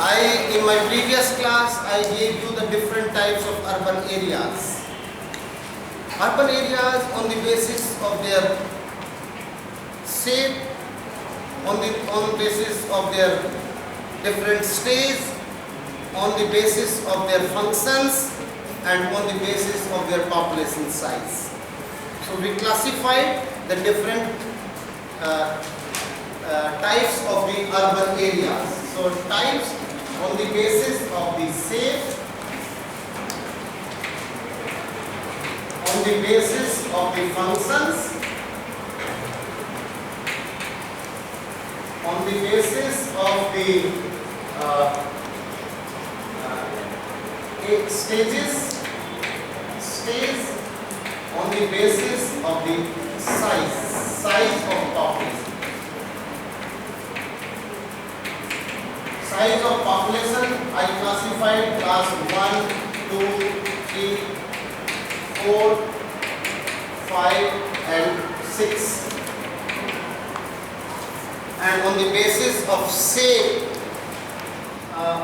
In my previous class, I gave you the different types of urban areas. Urban areas on the basis of their shape, on basis of their different stages, on the basis of their functions, and on the basis of their population size. So we classified the different types of the urban areas. So types on the basis of the shape, on the basis of the functions, on the basis of the stage, on the basis of the size of population. Size of population, I classified class 1, 2, 3, 4, 5 and 6. And on the basis of shape,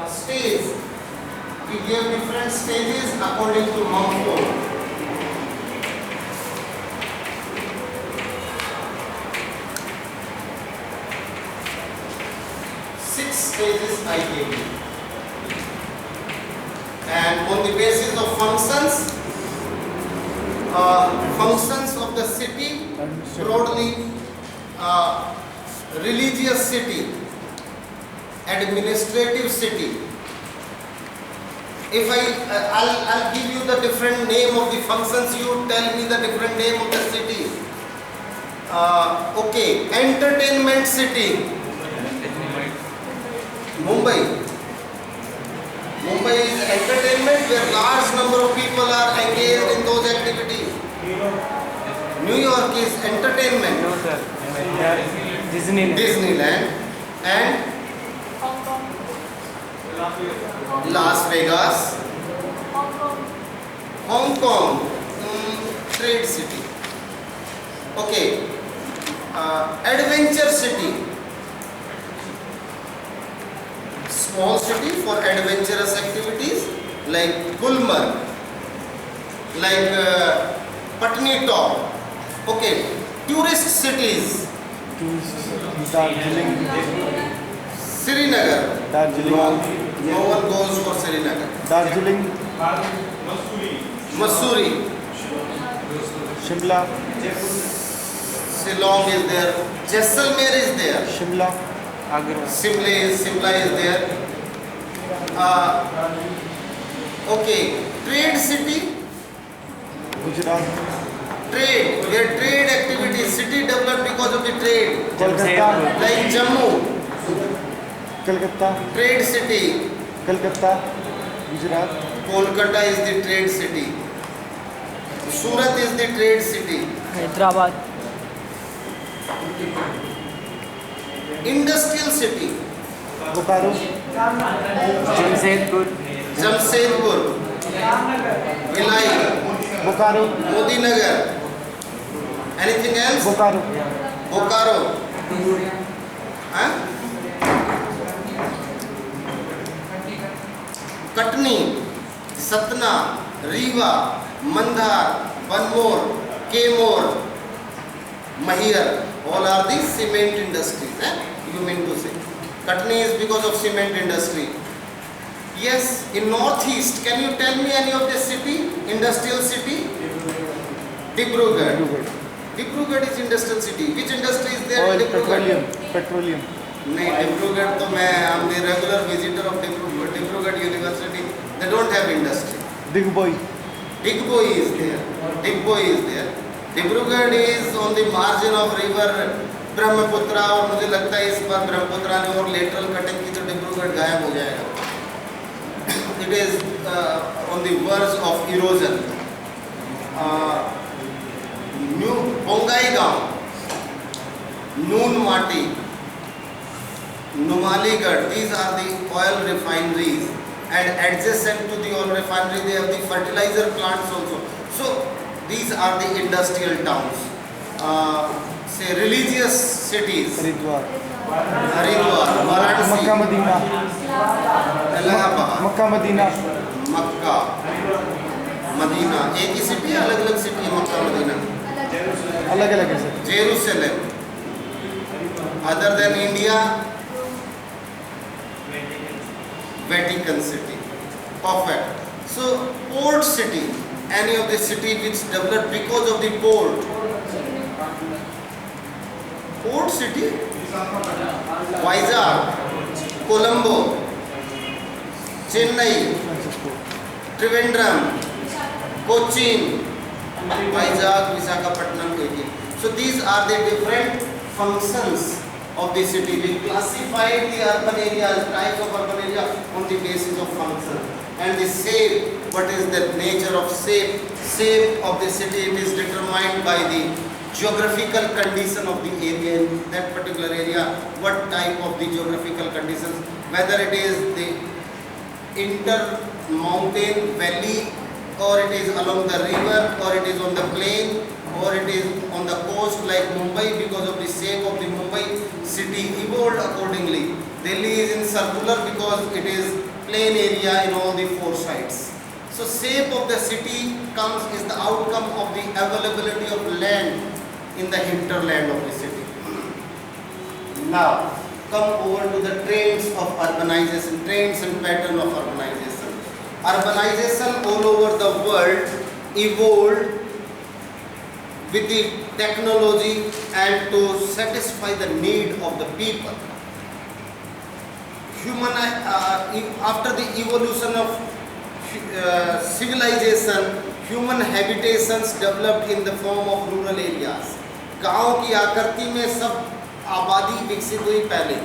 stage, we gave different stages according to Mumford. 6 stages I gave you. And on the basis of functions, functions of the city, broadly religious city, administrative city. If I'll give you the different name of the functions, you tell me the different name of the city. Okay, entertainment city. Mumbai is entertainment where large number of people are engaged in those activities. New York is entertainment. No sir. Disneyland and Las Vegas. Hong Kong, trade city. Okay, adventure city. Small city for adventurous activities like Gulmarg, like Patni-Top. Okay, tourist cities. Darjeeling. Srinagar. Darjeeling. No one goes for Srinagar. Darjeeling. Mussoorie. Shimla. Shillong is there. Jaisalmer is there. Shimla. Agra. Simla is there. Okay, trade city. Gujarat. Trade, where trade activities, city developed because of the trade. Kolkata. Like Jammu, Kolkata. trade city. Kolkata. Gujarat. Kolkata is the trade city. Surat is the trade city. Hyderabad. Industrial city. Bokaro. Jamshedpur. Jamshedpur. Bhilai. Bokaro. Modinagar. Anything else? Bokaro. Bokaro. Huh? Katni, Satna, Rewa, Mandhar, Banmore, Kemore, Mahir. All are the cement industries. You mean to say. Katni is because of cement industry. Yes, in northeast, can you tell me any of the city, industrial city? Dibrugarh. Dibrugarh is industrial city. Which industry is there in Oil, Dibrugarh? petroleum. नहीं, Dibrugarh तो मैं am the regular visitor of Dibrugarh University. They don't have industry. Digboi. Digboi is there. Digboi is there. Dibrugarh is on the margin of river Brahmaputra और मुझे लगता है इस बार ब्रह्मपुत्रा ने और लेटरल कटिंग की तो डिब्रूगढ़ गायब हो जाएगा. It is on the verge of erosion. New Bongaigaon, Noonmati, Numaligarh, these are the oil refineries, and adjacent to the oil refinery they have the fertilizer plants also. So these are the industrial towns. Say religious cities. Haridwar. Haridwar, Varanasi, Makkah Madina. Allahabad, Mecca Medina, Mecca, Medina. एक ही city है, अलग अलग city है Mecca Medina? अलग अलग है sir. Jerusalem. Other than India, Vatican city. Perfect. So port city, any of the city which developed because of the port. Port city, Vizag, Colombo, Chennai, Trivandrum, Cochin, Vizag, Visakhapatnam, Kochi. So these are the different functions of the city. We classified the urban areas, types of urban area on the basis of function. And the shape, what is the nature of shape? Shape of the city, it is determined by the geographical condition of the area, in that particular area, what type of the geographical conditions, whether it is the inter-mountain valley, or it is along the river, or it is on the plain, or it is on the coast like Mumbai. Because of the shape of the Mumbai city evolved accordingly. Delhi is in circular because it is plain area in all the four sides. So shape of the city is the outcome of the availability of land in the hinterland of the city. Now come over to the trends of urbanization, trends and pattern of urbanization. Urbanization all over the world evolved with the technology and to satisfy the need of the people. After the evolution of civilization, human habitations developed in the form of rural areas. गांव की आकृति में सब आबादी विकसित हुई पहले.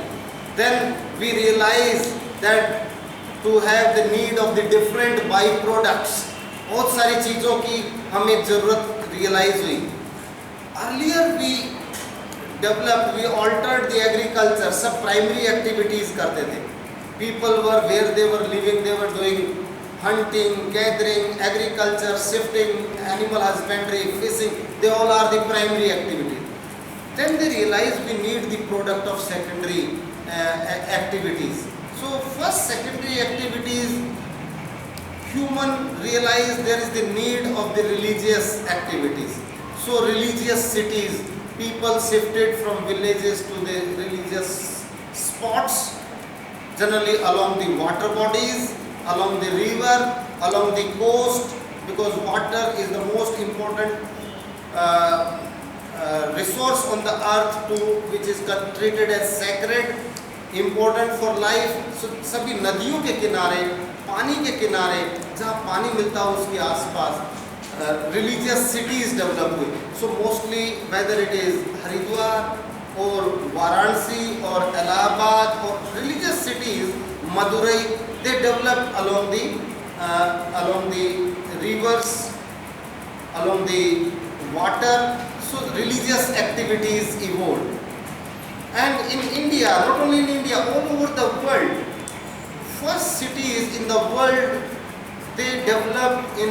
Then we realized that to have the need of the different byproducts, बहुत सारी चीज़ों की हमें ज़रूरत realize हुई. Earlier we developed, we altered the agriculture. सब primary activities करते थे. People were where they were living, they were doing hunting, gathering, agriculture, shifting, animal husbandry, fishing. They all are the primary activities. Then they realized we need the product of secondary activities. So first secondary activities, human realized there is the need of the religious activities. So religious cities, people shifted from villages to the religious spots, generally along the water bodies, along the river, along the coast, because water is the most important resource on the earth too, which is treated as sacred, important for life. So सभी नदियों के किनारे, पानी के किनारे, जहाँ पानी मिलता है उसके आसपास religious cities develop हुई. So mostly whether it is Haridwar or Varanasi or Allahabad or religious cities, Madurai, they developed along the rivers, along the water. So religious activities evolved. And in India, not only in India, all over the world, first cities in the world, they developed in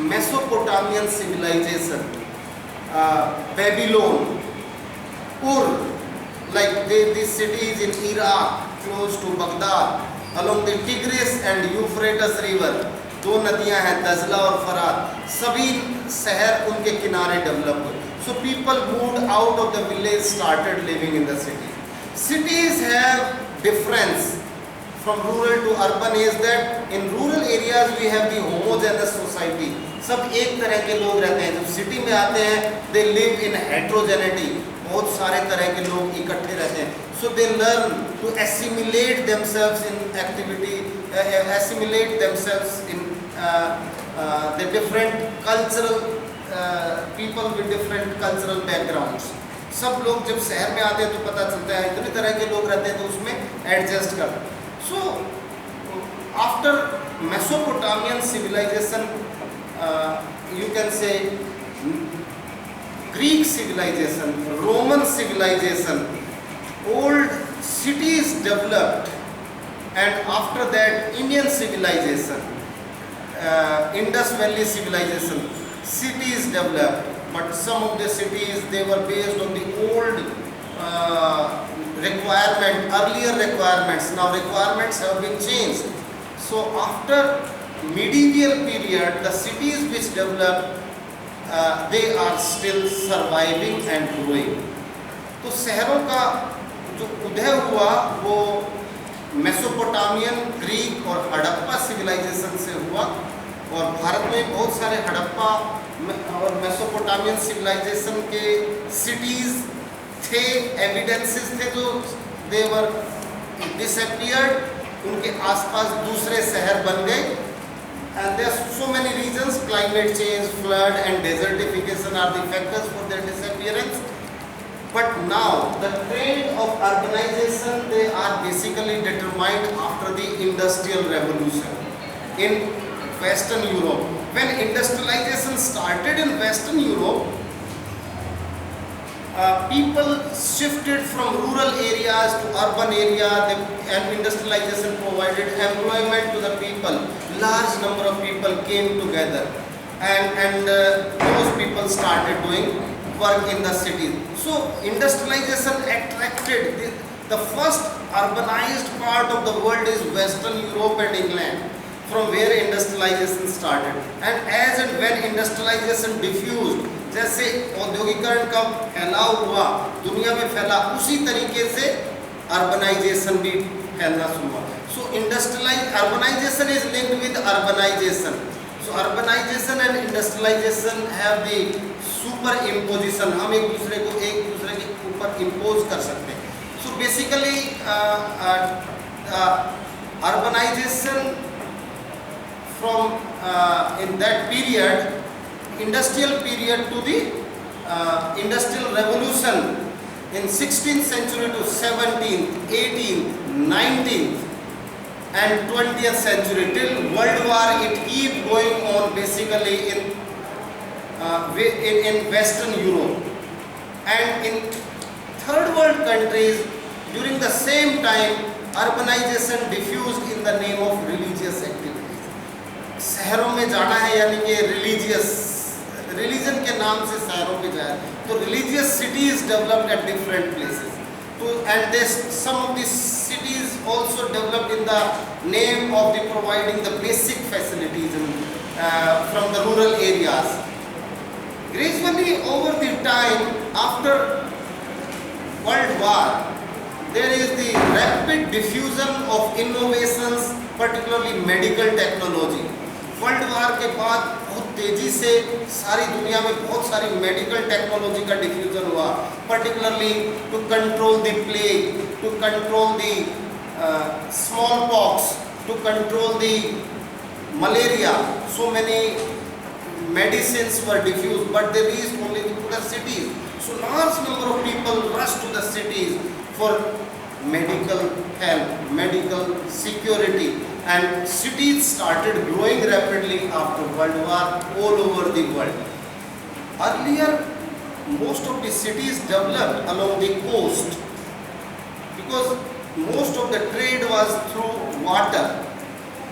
Mesopotamian civilization. Babylon, Ur, like these cities in Iraq, close to Baghdad, along the Tigris and Euphrates river, दो नदियां हैं दजला और फरात, सभी शहर उनके किनारे develop हुए. So people moved out of the village, started living in the city. Cities have difference from rural to urban is that in rural areas we have the homogeneous society. सब एक तरह के लोग रहते हैं. जब सिटी में आते हैं, they live in heterogeneity. बहुत सारे तरह के लोग इकट्ठे रहते हैं. So they learn to assimilate themselves in activity, assimilate themselves in the different cultural people with different cultural backgrounds. सब लोग जब शहर में आते हैं तो पता चलता है इतने तरह के लोग रहते हैं तो उसमें एडजस्ट कर. So after Mesopotamian civilization, you can say Greek civilization, Roman civilization, old cities developed, and after that Indian civilization, Indus Valley civilization, cities developed. But some of the cities, they were based on the old earlier requirements. Now requirements have been changed. So after medieval period, the cities which developed, they are still surviving and growing. तो शहरों का जो उदय हुआ वो Mesopotamian, Greek और Harappa civilisation से हुआ, और भारत में बहुत सारे हड़प्पा और मेसोपोटामियन सिविलाइजेशन के सिटीज़ थे, एविडेंसेस थे जो देवर डिसअपियर्ड, उनके आसपास दूसरे शहर बन गए. And there are so many reasons, climate change, flood and desertification are the factors for their disappearance. But now the trend of urbanization, they are basically determined after the Industrial Revolution in Western Europe. When industrialization started in Western Europe, people shifted from rural areas to urban areas, and industrialization provided employment to the people. Large number of people came together, and those people started doing work in the cities. So industrialization attracted the first urbanized part of the world is Western Europe and England, from where industrialization started. And as and when industrialization diffused, जैसे औद्योगिकरण का फैलाव हुआ, दुनिया में फैला, उसी तरीके से अर्बनाइजेशन भी फैलना शुरू हुआ. So urbanization is linked with urbanization. So urbanization and industrialization have the superimposition, हम एक दूसरे के ऊपर इम्पोज कर सकते हैं. So basically urbanization from in that period, industrial period to the industrial revolution in 16th century to 17th, 18th, 19th and 20th century till World War, it keep going on basically in Western Europe. And in third world countries during the same time, urbanization diffused in the name of religious activities. शहरों में जाना है यानी कि religion के नाम से शहरों में जाए, तो religious cities developed at different places. And some of these cities also developed in the name of the providing the basic facilities from the rural areas. Gradually over the time after World War, there is the rapid diffusion of innovations, particularly medical technology. World war के बाद बहुत तेजी से सारी दुनिया में बहुत सारी मेडिकल टेक्नोलॉजी का डिफ्यूजन हुआ, particularly to control the plague, to control the smallpox, to control the malaria. So many medicines were diffused, but they reached only to the cities. So large number of people rushed to the cities for medical help, medical security, and cities started growing rapidly after World War all over the world. Earlier, most of the cities developed along the coast because most of the trade was through water.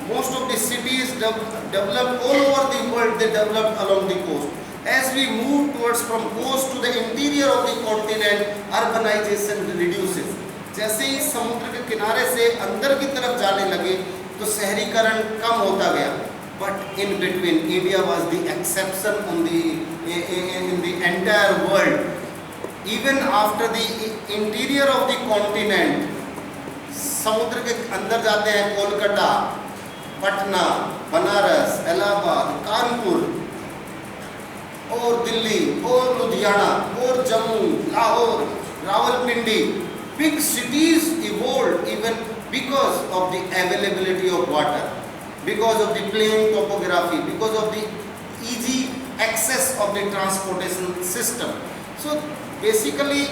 Most of the cities developed all over the world, they developed along the coast. As we move towards from coast to the interior of the continent, urbanization reduces. जैसे ही समुद्र के किनारे से अंदर की तरफ जाने लगे तो शहरीकरण कम होता गया. But in between, India was the exception in the entire world. Even after the interior of the continent, समुद्र के अंदर जाते हैं कोलकाता, पटना, बनारस, इलाहाबाद, कानपुर और दिल्ली और लुधियाना और Jammu, Lahore, Rawalpindi. Big cities evolved even because of the availability of water, because of the plain topography, because of the easy access of the transportation system. So basically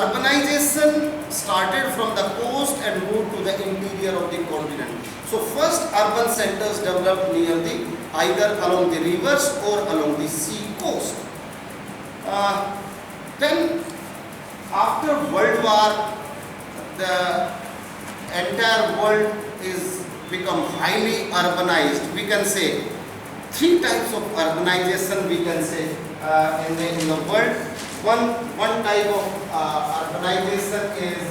urbanization started from the coast and moved to the interior of the continent. So first urban centers developed near the either along the rivers or along the sea coast. Then after World War, the entire world is become highly urbanized. We can say three types of urbanization we can say in the world. one type of urbanization is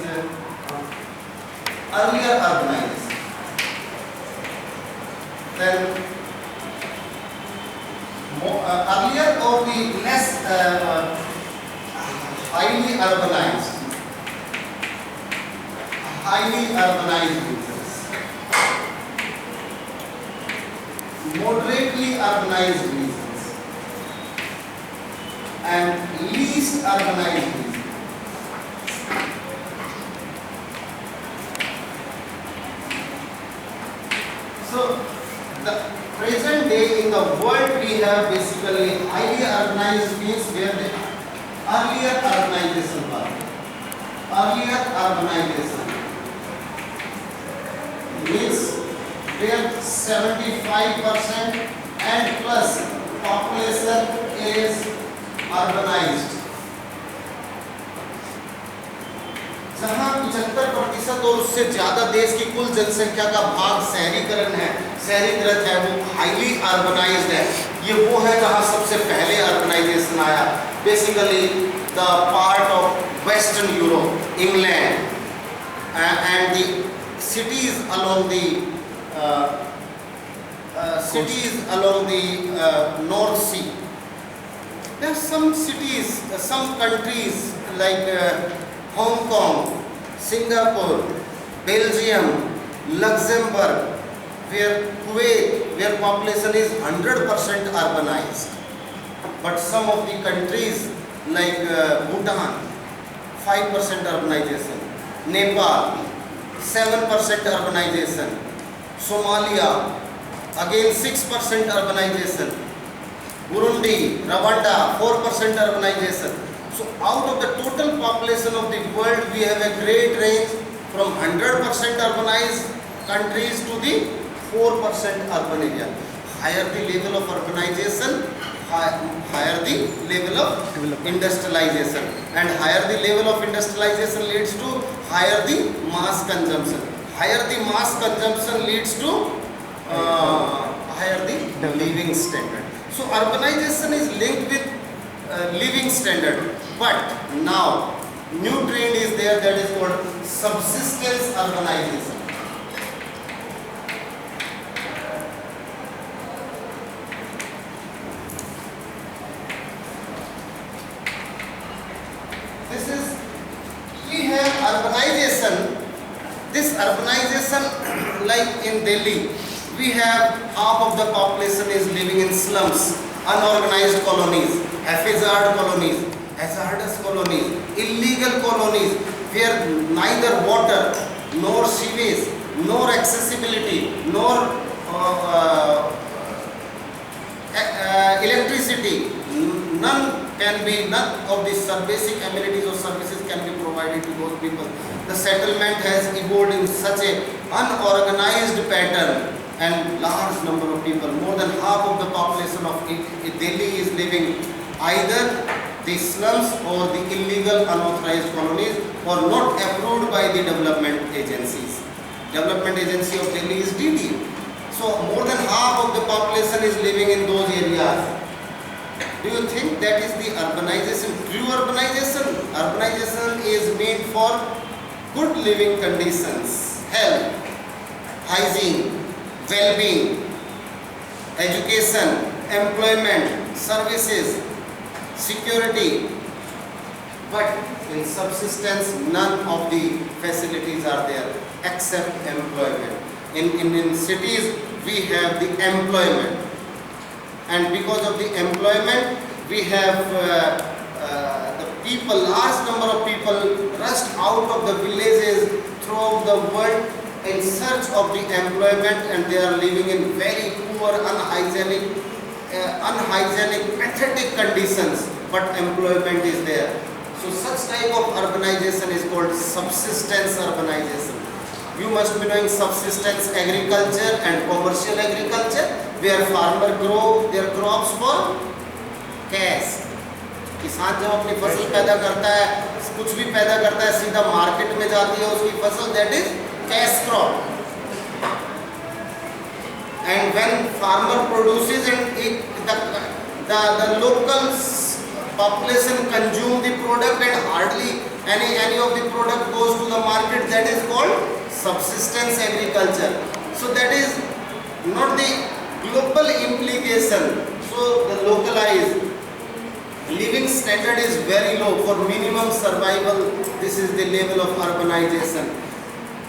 earlier urbanization. Then earlier or the less highly urbanized regions, moderately urbanized regions, and least urbanized regions. So the present day in the world we have basically highly urbanized means where the earlier urbanization was. Earlier urbanization means where 75% and plus population is urbanized. जहाँ 75% और उससे ज्यादा देश की कुल जनसंख्या का भाग शहरीकरण है, शहरीकृत है, वो हाईली अर्बनाइज्ड है। ये वो है जहाँ सबसे पहले अर्बनाइजेशन आया। Basically the part of western Europe, England and the cities along the North Sea. There are some cities, some countries like Hong Kong, Singapore, Belgium, Luxembourg, where Kuwait, where population is 100% urbanized. But some of the countries like Bhutan, 5% urbanization, Nepal, 7% urbanization, Somalia, again 6% urbanization, Burundi, Rwanda, 4% urbanization. So out of the total population of the world, we have a great range from 100% urbanized countries to the 4% urban area. Higher the level of urbanization, higher the level of industrialization, and higher the level of industrialization leads to higher the mass consumption. Higher the mass consumption leads to higher the living standard. So urbanization is linked with living standard. But now new trend is there that is called subsistence urbanization. We have urbanization. This urbanization, like in Delhi, we have half of the population is living in slums, unorganized colonies, haphazard colonies, hazardous colonies, illegal colonies, where neither water, nor sewage, nor accessibility, nor electricity, none of the basic amenities or services can be provided to those people. The settlement has evolved in such a unorganized pattern, and large number of people, more than half of the population of Delhi is living either the slums or the illegal unauthorized colonies, or not approved by the development agencies. Development agency of Delhi is DD. So more than half of the population is living in those areas. Do you think that is the urbanization, true urbanization? Urbanization is made for good living conditions, health, hygiene, well-being, education, employment, services, security. But in subsistence, none of the facilities are there except employment. In cities, we have the employment. And because of the employment, we have the people, large number of people rushed out of the villages throughout the world in search of the employment, and they are living in very poor, unhygienic, pathetic conditions, but employment is there. So such type of urbanization is called subsistence urbanization. You must be knowing subsistence agriculture and commercial agriculture, where farmer grow their crops for cash. किसान जब अपनी फसल पैदा करता है, कुछ भी पैदा करता है, सीधा मार्केट में जाती है उसकी फसल, that is cash crop. And when farmer produces and the local population consume the product and hardly any of the product goes to the market. That is called subsistence agriculture. So that is not the global implication. So the localized living standard is very low for minimum survival. This is the level of urbanization.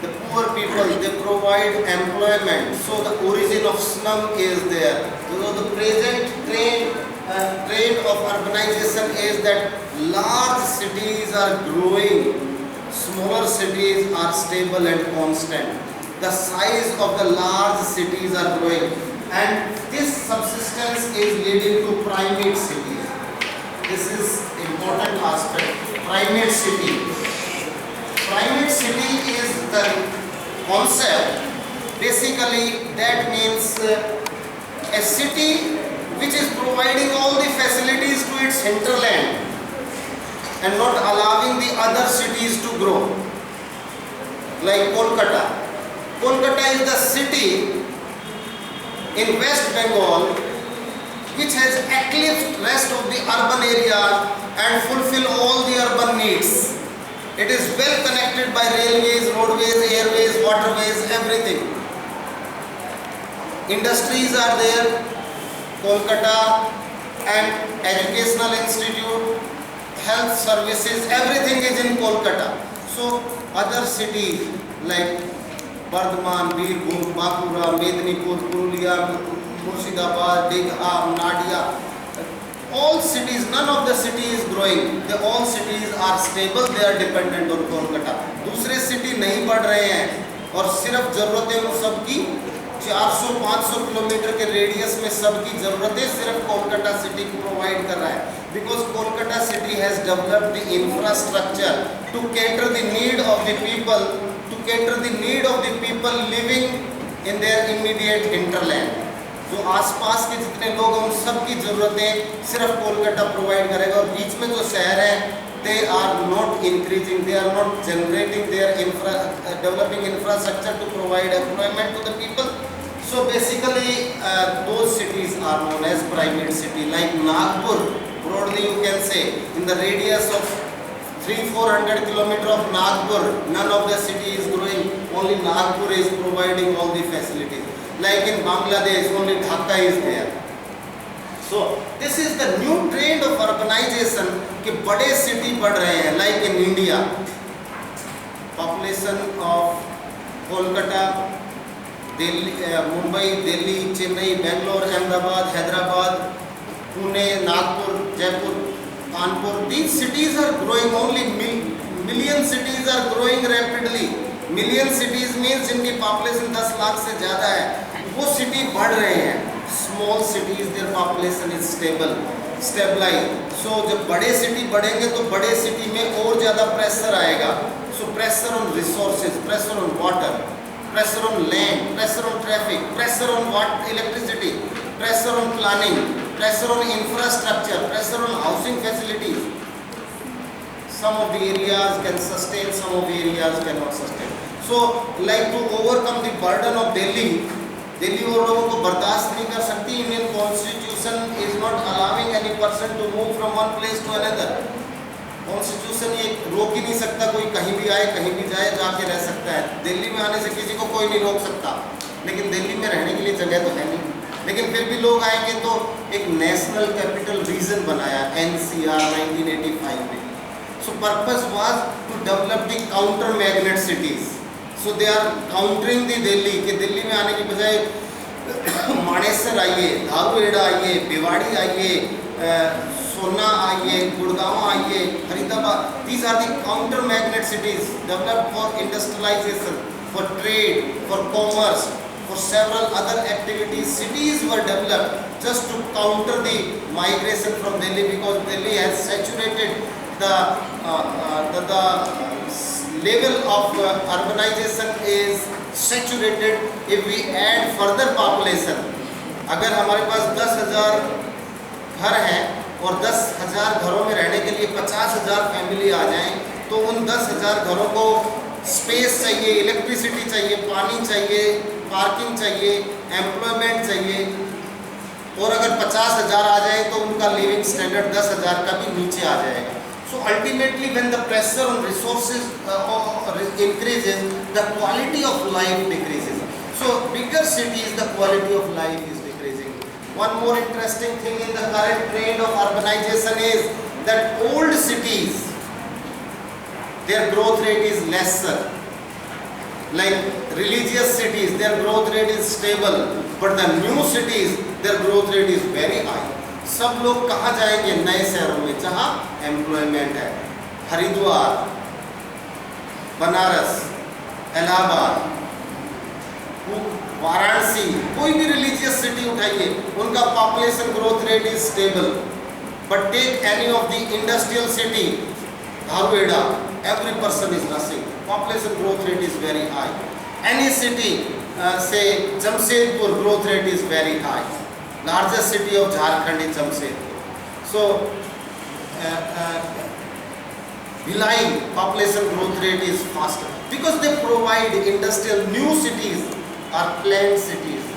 The poor people, they provide employment. So the origin of slum is there. So the present trend of urbanization is that large cities are growing, smaller cities are stable and constant. The size of the large cities are growing, and this subsistence is leading to primate cities. This is important aspect. Primate city. Primate city is the concept. Basically, that means a city which is providing all the facilities to its hinterland and not allowing the other cities to grow. Like Kolkata. Kolkata is the city in West Bengal which has eclipsed rest of the urban area and fulfill all the urban needs. It is well connected by railways, roadways, airways, waterways, everything. Industries are there. Kolkata and educational institute, health services, everything is in Kolkata. So other cities like Bardhaman, Birbhum, Bankura, Medinipur, Purulia, Murshidabad, Digha, Nadia, all cities, none of the city is growing. The all cities are stable, they are dependent on Kolkata. दूसरे city नहीं बढ़ रहे हैं और सिर्फ ज़रूरतें उन सबकी 400-500 किलोमीटर के रेडियस में सबकी ज़रूरतें सिर्फ कोलकाता सिटी को प्रोवाइड कर रहा है. Because Kolkata city has developed the infrastructure to cater the need of the people, living in their immediate hinterland. जो आसपास के जितने लोग हैं उन सबकी ज़रूरतें सिर्फ कोलकाता प्रोवाइड करेगा. और बीच में जो शहर हैं they are not increasing, they are not generating their developing infrastructure to provide employment to the people. So basically those cities are known as primate city. Like Nagpur, broadly you can say in the radius of 300-400 kilometers of Nagpur, none of the city is growing, only Nagpur is providing all the facilities. Like in Bangladesh, only Dhaka is there. So this is the new trend of urbanization कि बड़े city बढ़ रहे हैं. Like in India, population of Kolkata, Delhi, Mumbai, Delhi, Chennai, Bangalore, Ahmedabad, Hyderabad, Pune, Nagpur, Jaipur, Kanpur. These cities are growing. Only million cities are growing rapidly. Million cities means जिनकी population 10 lakh से ज़्यादा है, वो city बढ़ रहे हैं. Small cities, their population is stabilized. So जब बड़े city बढ़ेंगे तो बड़े city में और ज़्यादा pressure आएगा. So pressure on resources, pressure on water, pressure on land, pressure on traffic, pressure on electricity, pressure on planning, pressure on infrastructure, pressure on housing facilities. Some of the areas can sustain, some of the areas cannot sustain. So like to overcome the burden of Delhi और लोगों को बर्दाश्त नहीं कर सकती. Indian constitution is not allowing any person to move from one place to another. Constitution ये रोक ही नहीं सकता, कोई कहीं भी आए कहीं भी जाए जाके रह सकता है. दिल्ली में आने से किसी को कोई नहीं रोक सकता, लेकिन दिल्ली में रहने के लिए जगह तो है नहीं. लेकिन फिर भी लोग आएंगे. तो एक नेशनल कैपिटल रीजन बनाया NCR 1985 में. So purpose was to develop the counter magnet cities. So they are countering the Delhi कि दिल्ली में आने की बजाय मानेसर आइए, धारूहेड़ा आइए, भिवाड़ी आइए, सोना आइए, गुड़गांव आइए, Faridabad. These are the counter magnet cities developed for industrialization, for trade, for commerce, for several other activities. Cities were developed just to counter the migration from Delhi because Delhi has saturated the level of urbanization is saturated. If we add further population, अगर हमारे पास 10,000 घर हैं और 10,000 घरों में रहने के लिए 50,000 फैमिली आ जाएं, तो उन 10,000 घरों को स्पेस चाहिए, इलेक्ट्रिसिटी चाहिए, पानी चाहिए, पार्किंग चाहिए, एम्प्लॉयमेंट चाहिए. और अगर 50,000 आ जाए तो उनका लिविंग स्टैंडर्ड 10,000 का भी नीचे आ जाएगा. So ultimately when the pressure on resources increases, the quality of life decreases. So bigger cities, the quality of life is decreasing. One more interesting thing in the current trend of urbanization is that old cities, their growth rate is lesser. Like religious cities, their growth rate is stable, but the new cities, their growth rate is very high. सब लोग कहाँ जाएंगे नए शहरों में जहाँ employment है. हरिद्वार, बनारस, इलाहाबाद, वाराणसी, कोई भी रिलीजियस सिटी उठाइए, उनका population growth rate is stable. But take any of the industrial city, धारवेड़ा, every person is rushing. Population growth rate is very high. Any city, say Jamshedpur, growth rate is very high. Largest city of Jharkhand is Jamshedpur. So, Bhilai, population growth rate is faster because they provide industrial. New cities are planned cities,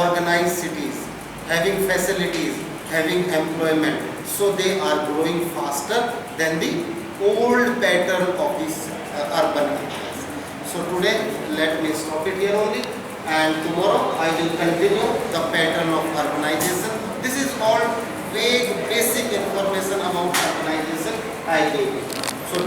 organized cities, having facilities, having employment. So they are growing faster than the old pattern of these urban areas. So today let me stop it here only, and tomorrow I will continue the pattern of urbanization. This is all vague basic information about urbanization I gave you. So